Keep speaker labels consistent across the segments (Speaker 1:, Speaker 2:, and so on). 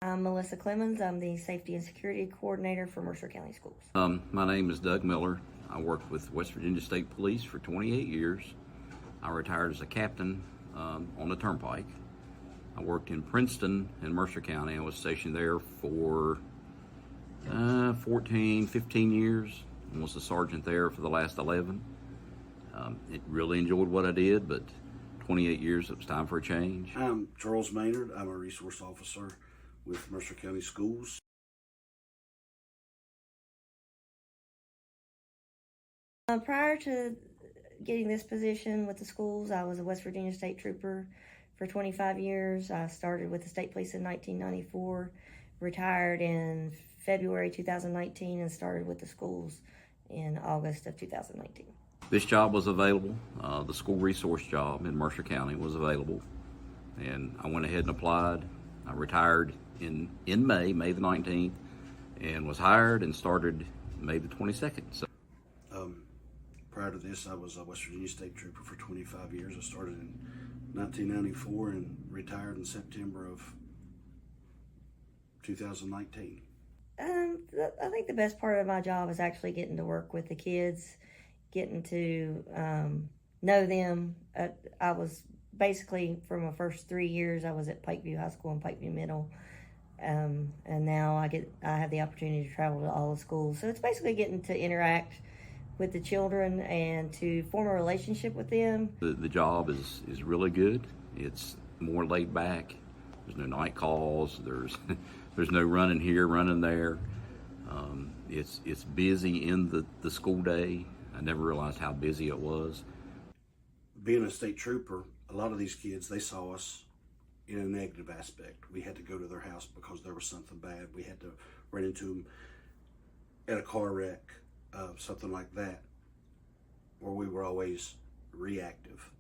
Speaker 1: I'm Melissa Clemens. I'm the Safety and Security Coordinator for Mercer County Schools.
Speaker 2: My name is Doug Miller. I worked with West Virginia State Police for 28 years. I retired as a captain on the Turnpike. I worked in Princeton in Mercer County. I was stationed there for 14, 15 years and was a sergeant there for the last 11. It really enjoyed what I did, but 28 years, it was time for a change.
Speaker 3: I'm Charles Maynard. I'm a resource officer with Mercer County Schools.
Speaker 1: Prior to getting this position with the schools, I was a West Virginia State Trooper for 25 years. I started with the State Police in 1994, retired in February 2019, and started with the schools in August of 2019.
Speaker 2: This job was available. The school resource job in Mercer County was available, and I went ahead and applied. I retired in May the 19th, and was hired and started May the 22nd. So,
Speaker 3: prior to this, I was a West Virginia State Trooper for 25 years. I started in 1994 and retired in September of 2019.
Speaker 1: I think the best part of my job is actually getting to work with the kids, getting to know them. I was basically, for my first 3 years, I was at Pikeview High School and Pikeview Middle. And now I have the opportunity to travel to all the schools. So it's basically getting to interact with the children and to form a relationship with them.
Speaker 2: The job is really good. It's more laid back. There's no night calls. There's no running here, running there. It's busy in the school day. I never realized how busy it was.
Speaker 3: Being a state trooper, a lot of these kids, they saw us in a negative aspect. We had to go to their house because there was something bad. We had to run into them at a car wreck, something like that, where we were always reactive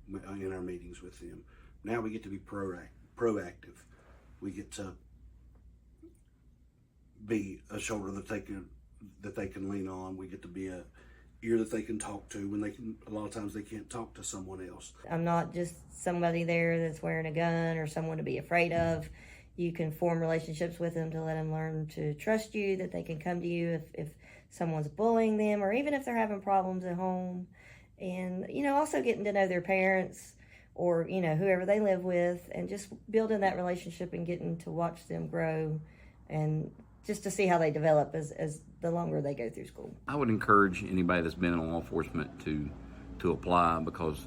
Speaker 3: in our meetings with them. Now we get to be proactive. We get to be a shoulder that they can lean on. We get to be a ear that they can talk to when a lot of times they can't talk to someone else.
Speaker 1: I'm not just somebody there that's wearing a gun or someone to be afraid of. You can form relationships with them to let them learn to trust you, that they can come to you if someone's bullying them, or even if they're having problems at home. And, also getting to know their parents or, whoever they live with, and just building that relationship and getting to watch them grow and just to see how they develop as the longer they go through school.
Speaker 2: I would encourage anybody that's been in law enforcement to apply, because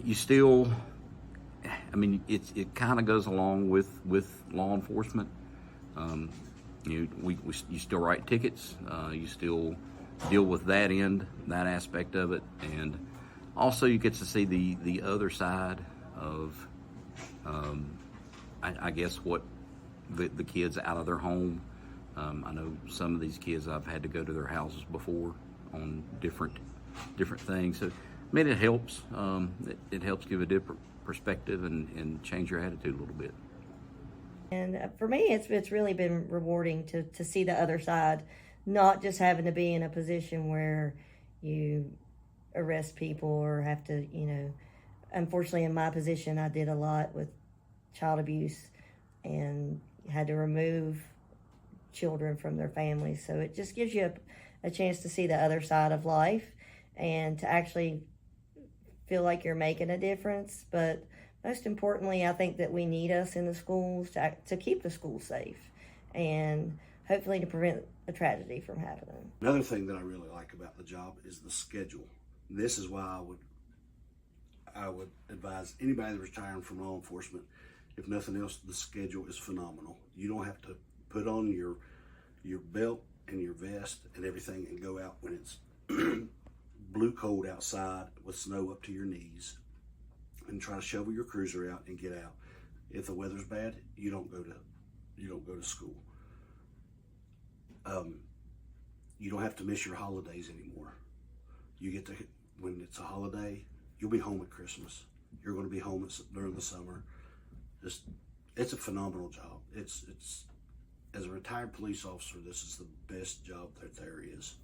Speaker 2: you still, it kind of goes along with law enforcement. You still write tickets. You still deal with that aspect of it, and also you get to see the other side of, I guess, what the kids out of their home. I know some of these kids, I've had to go to their houses before on different things. So, it helps. It helps give a different perspective and change your attitude a little bit.
Speaker 1: And for me, it's really been rewarding to see the other side, not just having to be in a position where you arrest people or have to, unfortunately in my position, I did a lot with child abuse and had to remove children from their families. So it just gives you a chance to see the other side of life and to actually feel like you're making a difference. But most importantly, I think that we need us in the schools to keep the schools safe and hopefully to prevent a tragedy from happening.
Speaker 3: Another thing that I really like about the job is the schedule. This is why I would advise anybody that's retiring from law enforcement, if nothing else, the schedule is phenomenal. You don't have to put on your belt and your vest and everything and go out when it's blue cold outside with snow up to your knees and try to shovel your cruiser out and get out. If the weather's bad, you don't go to school. You don't have to miss your holidays anymore. You get to, when it's a holiday, you'll be home at Christmas. You're going to be home during the summer. It's a phenomenal job. It's as a retired police officer, this is the best job that there is.